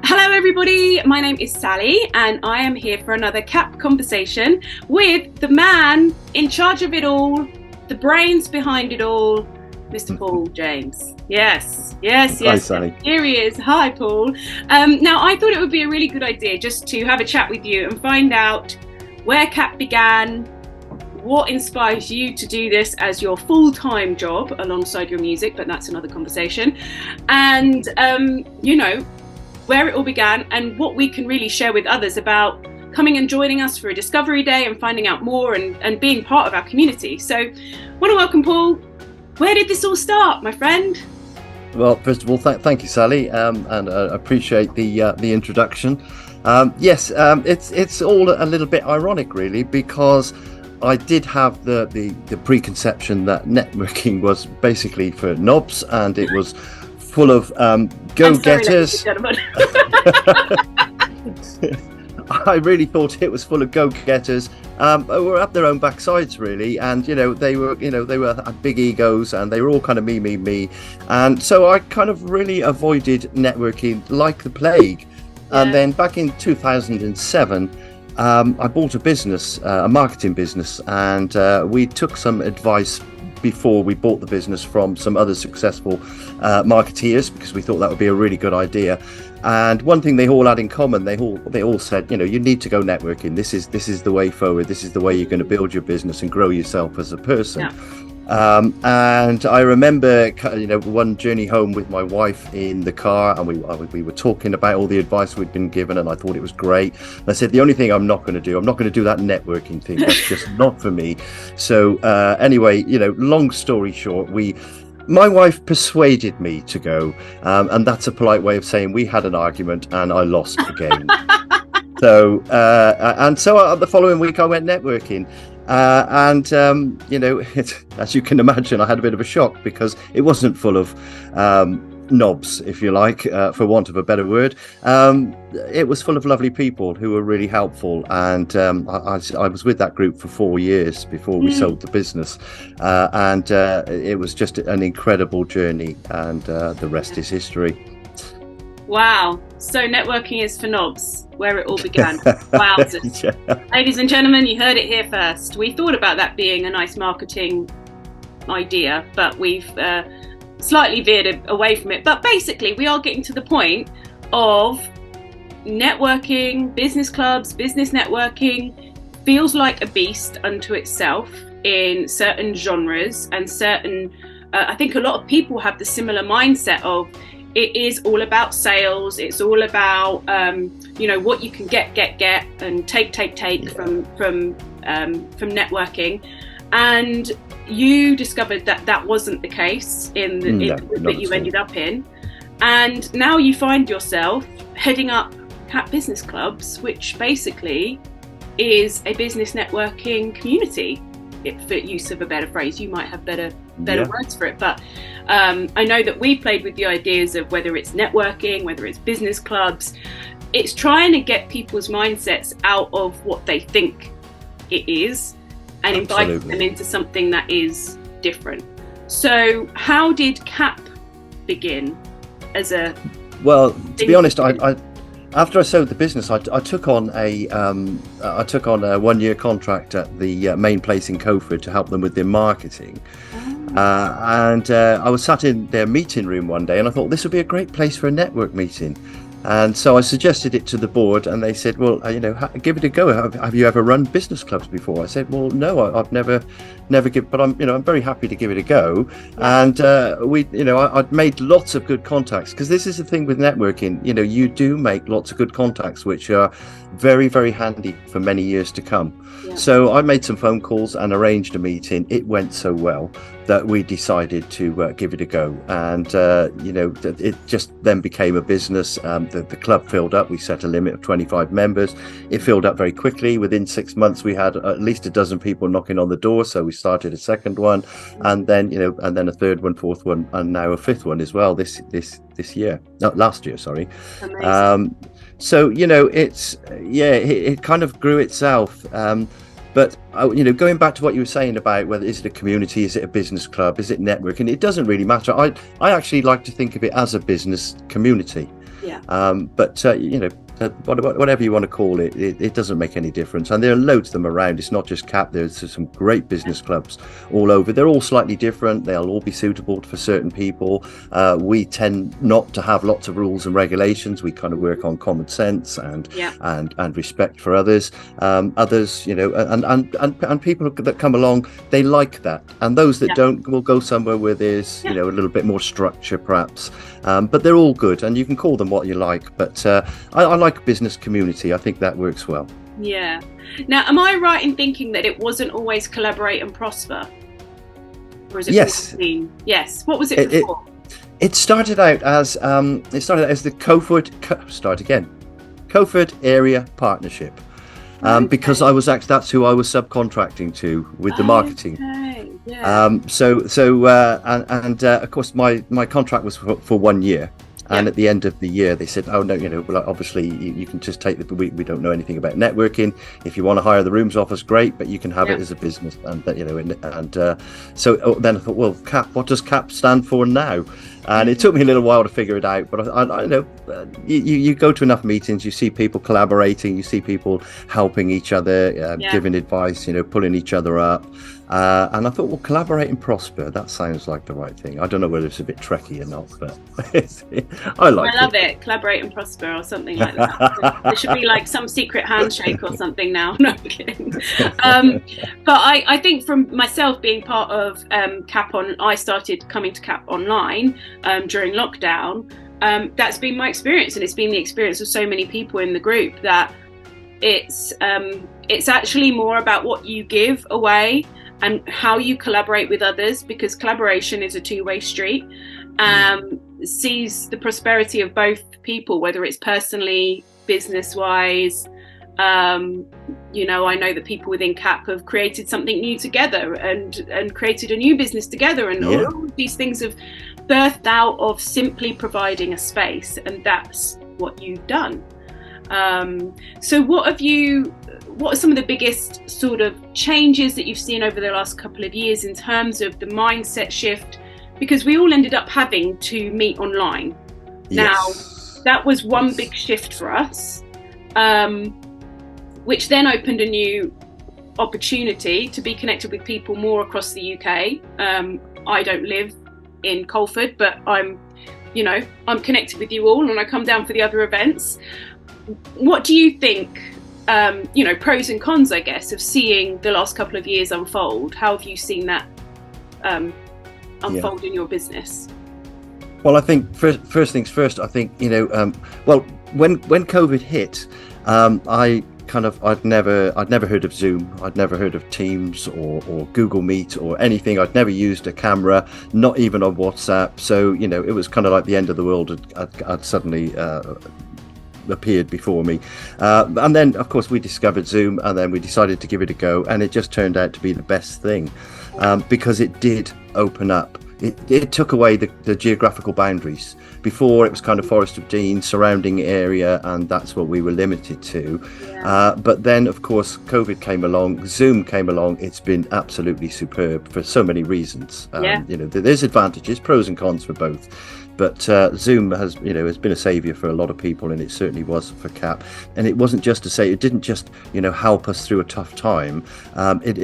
Hello everybody, my name is Sally and I am here for another CAP conversation with the man in charge of it all, the brains behind it all, Mr. Paul James. Yes. Hi, Sally. Here he is. Hi, Paul. Now, I thought it would be a really good idea just to have a chat with you and find out where CAP began, what inspires you to do this as your full-time job alongside your music, but that's another conversation, and, where it all began and what we can really share with others about coming and joining us for a discovery day and finding out more and being part of our community. So I want to welcome Paul. Where did this all start, my friend? Well, first of all, thank you, Sally, and I appreciate the introduction. It's all a little bit ironic, really, because I did have the preconception that networking was basically for knobs, and it was full of go-getters. I really thought it was full of go-getters who were up their own backsides, really, and they had big egos, and they were all kind of me, and so I kind of really avoided networking like the plague. Yeah. And then back in 2007, I bought a business, a marketing business, and we took some advice before we bought the business from some other successful marketeers, because we thought that would be a really good idea. And one thing they all had in common, they all said, you need to go networking. This is the way forward. This is the way you're going to build your business and grow yourself as a person. Yeah. And I remember, one journey home with my wife in the car, and we were talking about all the advice we'd been given, and I thought it was great. And I said, the only thing I'm not going to do that networking thing. That's just not for me. So anyway, long story short, my wife persuaded me to go, and that's a polite way of saying we had an argument and I lost again. So the following week I went networking. As you can imagine, I had a bit of a shock because it wasn't full of knobs, if you like, for want of a better word. It was full of lovely people who were really helpful, and I was with that group for 4 years before we sold the business, and it was just an incredible journey, and the rest is history. Wow. So networking is for knobs, where it all began. Wow. Yeah. Ladies and gentlemen, you heard it here first. We thought about that being a nice marketing idea, but we've slightly veered away from it. But basically, we are getting to the point of networking, business clubs, business networking feels like a beast unto itself in certain genres and certain, I think a lot of people have the similar mindset of, it is all about sales. It's all about what you can get and take from networking. And you discovered that wasn't the case in the that you ended up in, and now you find yourself heading up CAP Business Clubs, which basically is a business networking community. For use of a better phrase, you might have better words for it, but I know that we played with the ideas of whether it's networking, whether it's business clubs. It's trying to get people's mindsets out of what they think it is and invite them into something that is different. So how did CAP begin as a... Well, to be honest, I after I sold the business, I took on a 1-year contract at the main place in Coalford to help them with their marketing. And I was sat in their meeting room one day, and I thought this would be a great place for a network meeting. And so I suggested it to the board, and they said, well, give it a go. Have you ever run business clubs before? I said, well, no, I've never but I'm very happy to give it a go. And I'd made lots of good contacts, because this is the thing with networking. You do make lots of good contacts, which are very, very handy for many years to come. Yeah. So I made some phone calls and arranged a meeting. It went so well that we decided to give it a go, and it just then became a business. The club filled up. We set a limit of 25 members. It filled up very quickly. Within 6 months, we had at least a dozen people knocking on the door. So we started a second one, and then a third one, fourth one, and now a fifth one as well this year. No, last year, sorry. Amazing. So it kind of grew itself. But going back to what you were saying about whether is it a community, is it a business club, is it networking, it doesn't really matter. I actually like to think of it as a business community. Yeah. But whatever you want to call it, it doesn't make any difference. And there are loads of them around. It's not just CAP. There's some great business clubs all over. They're all slightly different. They'll all be suitable for certain people. We tend not to have lots of rules and regulations. We kind of work on common sense and respect for others. Others, and people that come along, they like that. And those that don't will go somewhere where there's a little bit more structure, perhaps. But they're all good, and you can call them what you like. But I like business community. I think that works well. Yeah. Now, am I right in thinking that it wasn't always collaborate and prosper? Or is it Yes. What was it before? It started out as the Coford Area Partnership. Because that's who I was subcontracting to with the marketing. Okay. Yeah. Of course my contract was for 1 year. And at the end of the year, they said, "Oh no, obviously you can just take we don't know anything about networking. If you want to hire the rooms off us, great, but you can have it as a business." And so then I thought, well, CAP, what does CAP stand for now? And it took me a little while to figure it out, but I know you go to enough meetings, you see people collaborating, you see people helping each other, giving advice, pulling each other up. And I thought, well, collaborate and prosper, that sounds like the right thing. I don't know whether it's a bit Trekkie or not, but I love it. Collaborate and prosper or something like that. There should be like some secret handshake or something now. No, I'm kidding. But I think from myself being part of CAP I started coming to CAP online during lockdown. That's been my experience, and it's been the experience of so many people in the group that it's actually more about what you give away and how you collaborate with others, because collaboration is a two-way street. Sees the prosperity of both people, whether it's personally, business-wise. I know that people within CAP have created something new together and created a new business together, and all of these things have birthed out of simply providing a space, and that's what you've done. So what are some of the biggest sort of changes that you've seen over the last couple of years in terms of the mindset shift? Because we all ended up having to meet online. Now, that was one big shift for us, which then opened a new opportunity to be connected with people more across the UK. I don't live in Colford, but I'm connected with you all, and I come down for the other events. What do you think, pros and cons, I guess, of seeing the last couple of years unfold? How have you seen that unfold in your business? Well, I think first things first, I think, when COVID hit, I'd never heard of Zoom. I'd never heard of Teams or Google Meet or anything. I'd never used a camera, not even on WhatsApp. So, it was kind of like the end of the world had suddenly appeared before me. And then, of course, we discovered Zoom, and then we decided to give it a go. And it just turned out to be the best thing because it did open up. It took away the geographical boundaries. Before, it was kind of Forest of Dean, surrounding area, and that's what we were limited to. But then, of course, COVID came along, Zoom came along. It's been absolutely superb for so many reasons. There's advantages, pros and cons for both. But Zoom has been a saviour for a lot of people, and it certainly was for CAP. And it wasn't just to say, it didn't just help us through a tough time. It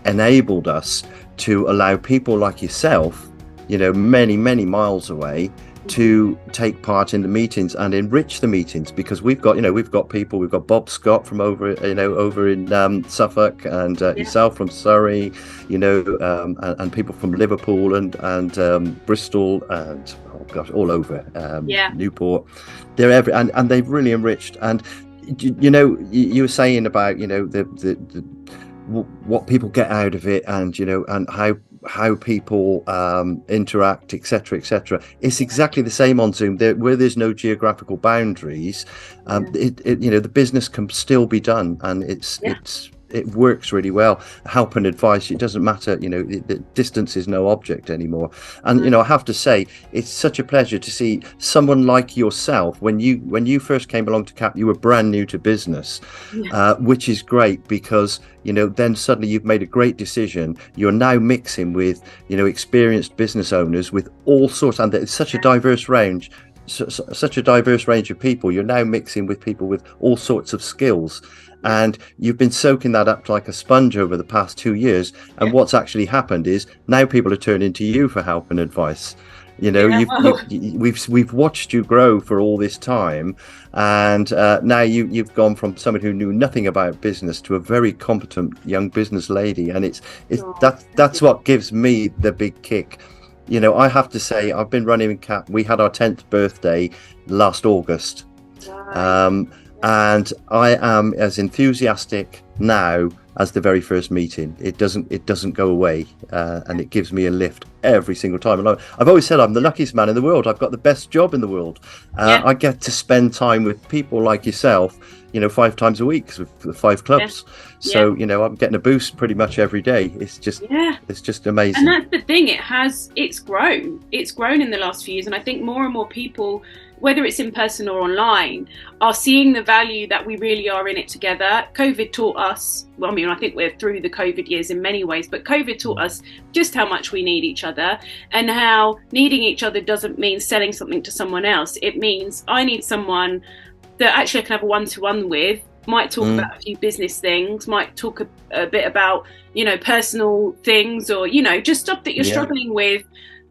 enabled us to allow people like yourself, many miles away, to take part in the meetings and enrich the meetings, because we've got people, we've got Bob Scott from over in Suffolk, and yourself from Surrey, and people from Liverpool and Bristol, and all over Newport. They're and they've really enriched. And you were saying about the what people get out of it, and and how people interact, etc. It's exactly the same on Zoom. Where there's no geographical boundaries, the business can still be done, and it's it works really well. Help and advice, it doesn't matter, the distance is no object anymore. And I have to say, it's such a pleasure to see someone like yourself. When you first came along to CAP, you were brand new to business, which is great, because then suddenly you've made a great decision. You're now mixing with experienced business owners with all sorts, and it's such a diverse range. Such a diverse range of people. You're now mixing with people with all sorts of skills, and you've been soaking that up like a sponge over the past 2 years. And what's actually happened is now people are turning to you for help and advice. We've watched you grow for all this time, and now you've gone from someone who knew nothing about business to a very competent young business lady, and that's what gives me the big kick. I have to say, I've been running in CAP. We had our 10th birthday last August. Wow. And I am as enthusiastic now as the very first meeting. It doesn't go away, and it gives me a lift every single time. And I've always said I'm the luckiest man in the world. I've got the best job in the world. I get to spend time with people like yourself, 5 times a week with the 5 clubs. So I'm getting a boost pretty much every day. It's just amazing. And that's the thing, it's grown in the last few years, and I think more and more people, whether it's in person or online, are seeing the value that we really are in it together. COVID taught us, I think we're through the COVID years in many ways, but COVID taught us just how much we need each other, and how needing each other doesn't mean selling something to someone else. It means I need someone that actually I can have a one-to-one with, might talk about a few business things, might talk a bit about, personal things, or, just stuff that you're struggling with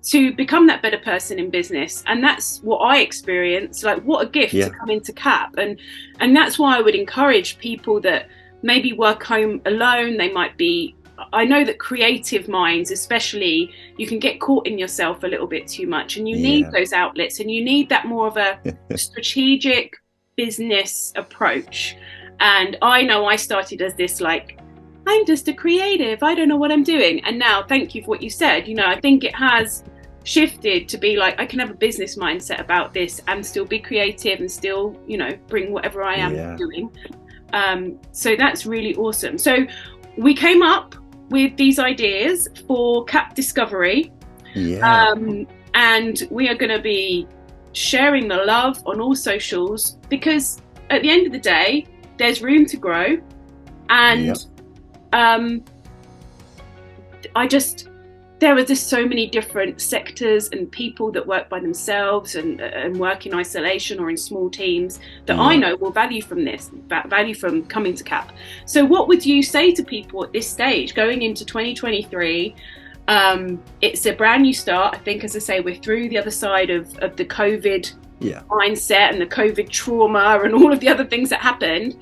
to become that better person in business. And that's what I experienced. Like, what a gift to come into CAP. And that's why I would encourage people that maybe work home alone. I know that creative minds, especially, you can get caught in yourself a little bit too much, and you need those outlets, and you need that more of a strategic business approach. And I know I started as this, I'm just a creative, I don't know what I'm doing. And now, thank you for what you said. I think it has shifted to be I can have a business mindset about this and still be creative and still, bring whatever I am doing. So that's really awesome. So we came up with these ideas for CAP Discovery. And we are going to be sharing the love on all socials, because at the end of the day, there's room to grow. And there are just so many different sectors and people that work by themselves and work in isolation or in small teams that I know will value from coming to CAP. So what would you say to people at this stage going into 2023? It's a brand new start. I think, as I say, we're through the other side of the COVID mindset and the COVID trauma and all of the other things that happened.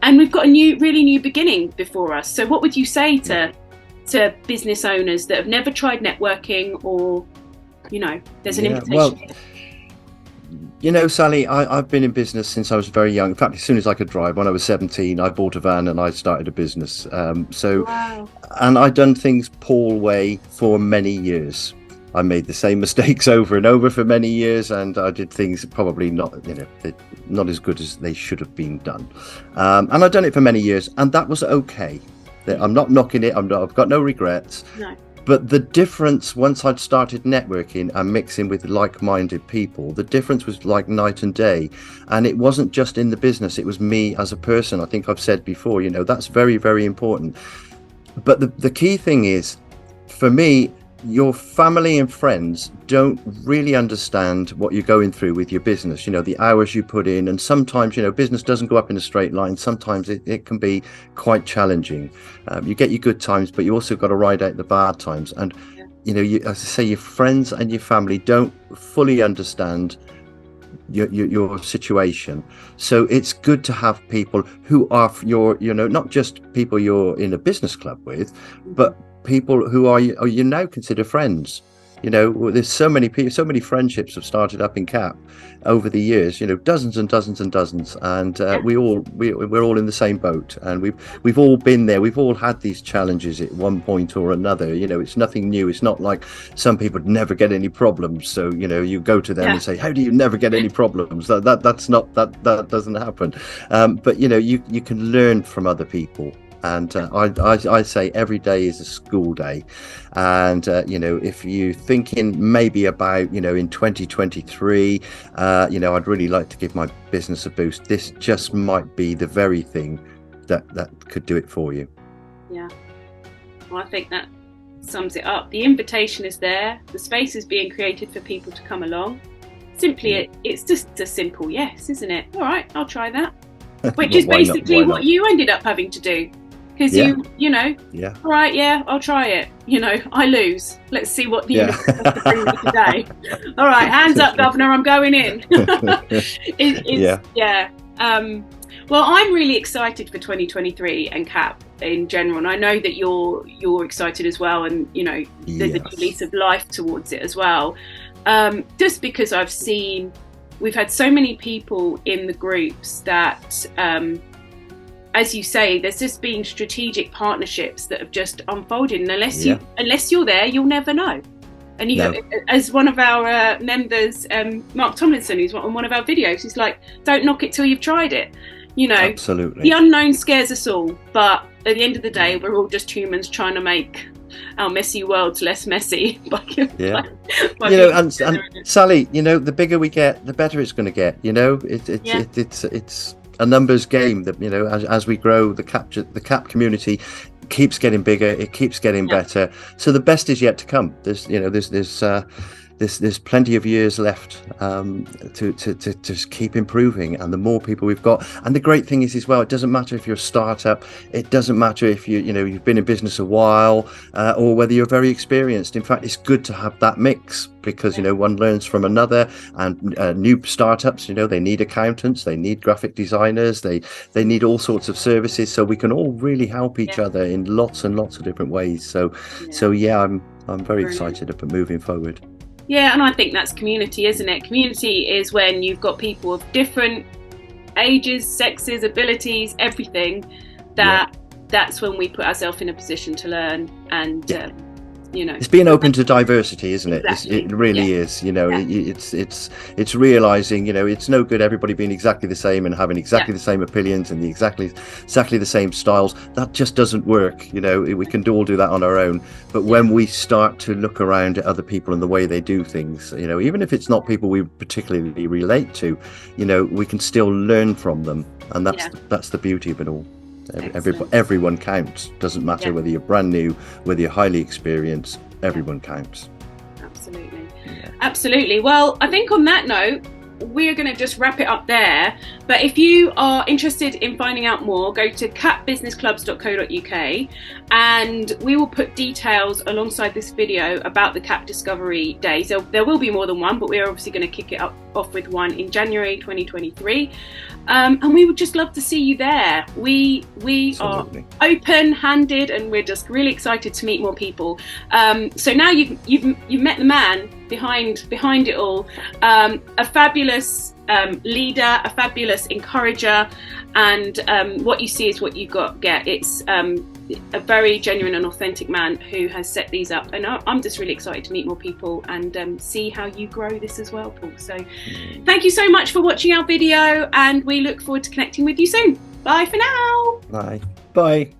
And we've got a really new beginning before us. So what would you say to business owners that have never tried networking, or, there's an invitation? Well, Sally, I've been in business since I was very young. In fact, as soon as I could drive, when I was 17, I bought a van and I started a business. And I'd done things Paul way for many years. I made the same mistakes over and over for many years, and I did things probably not as good as they should have been done. And I'd done it for many years, and that was okay. I'm not knocking it. I've got no regrets. No. But the difference, once I'd started networking and mixing with like-minded people, the difference was like night and day. And it wasn't just in the business, it was me as a person. I think I've said before, that's very, very important. But the key thing is, for me, your family and friends don't really understand what you're going through with your business, the hours you put in. And sometimes, business doesn't go up in a straight line. Sometimes it can be quite challenging. You get your good times, but you also got to ride out the bad times. And, as I say, your friends and your family don't fully understand your situation. So it's good to have people who are not just people you're in a business club with, but people who are you now consider friends. There's so many people, so many friendships have started up in CAP over the years, dozens and dozens and dozens, and we're all in the same boat, and we've all been there. We've all had these challenges at one point or another. It's nothing new. It's not like some people never get any problems, so you go to them and say, how do you never get any problems? That doesn't happen. But you can learn from other people. And I say every day is a school day. And if you're thinking maybe about in 2023, I'd really like to give my business a boost. This just might be the very thing that could do it for you. Yeah, well, I think that sums it up. The invitation is there, the space is being created for people to come along. Simply, it's just a simple yes, isn't it? All right, I'll try that. Which is basically what you ended up having to do. Because all right, yeah, I'll try it. I lose. Let's see what the universe has to bring me today. All right, hands up, Governor, I'm going in. Well, I'm really excited for 2023 and CAP in general, and I know that you're excited as well, and there's a new lease of life towards it as well. Just because we've had so many people in the groups that, as you say, there's just been strategic partnerships that have just unfolded, and unless you're there, you'll never know. And as one of our members, Mark Tomlinson, who's on one of our videos, he's like, "Don't knock it till you've tried it." Absolutely. The unknown scares us all, but at the end of the day, we're all just humans trying to make our messy worlds less messy. And Sally, the bigger we get, the better it's going to get. It's a numbers game. That as we grow, the CAP community keeps getting bigger. It keeps getting better. So the best is yet to come. There's plenty of years left to just keep improving, and the more people we've got. And the great thing is as well, it doesn't matter if you're a startup, it doesn't matter if you've been in business a while, or whether you're very experienced. In fact, it's good to have that mix, because one learns from another. And new startups, they need accountants, they need graphic designers, they need all sorts of services, so we can all really help each other in lots and lots of different ways. So I'm very excited about moving forward. Yeah, and I think that's community, isn't it? Community is when you've got people of different ages, sexes, abilities, everything. That's when we put ourselves in a position to learn, and it's being open to diversity, isn't it? Exactly. It really is. It's realizing it's no good everybody being exactly the same and having exactly the same opinions and exactly the same styles. That just doesn't work. We can all do that on our own, but when we start to look around at other people and the way they do things, even if it's not people we particularly relate to, we can still learn from them, and that's the beauty of it all. Everyone counts. Doesn't matter whether you're brand new, whether you're highly experienced, everyone counts. Absolutely. Well, I think on that note, we're going to just wrap it up there. But if you are interested in finding out more, go to capbusinessclubs.co.uk, and we will put details alongside this video about the CAP Discovery Days. So there will be more than one, but we're obviously going to kick it off with one in January 2023. And we would just love to see you there. We are open-handed, and we're just really excited to meet more people. So now you've met the man behind it all, a fabulous leader, a fabulous encourager, and what you see is what you get. It's a very genuine and authentic man who has set these up, and I'm just really excited to meet more people and see how you grow this as well, Paul. So thank you so much for watching our video, and we look forward to connecting with you soon. Bye for now. Bye.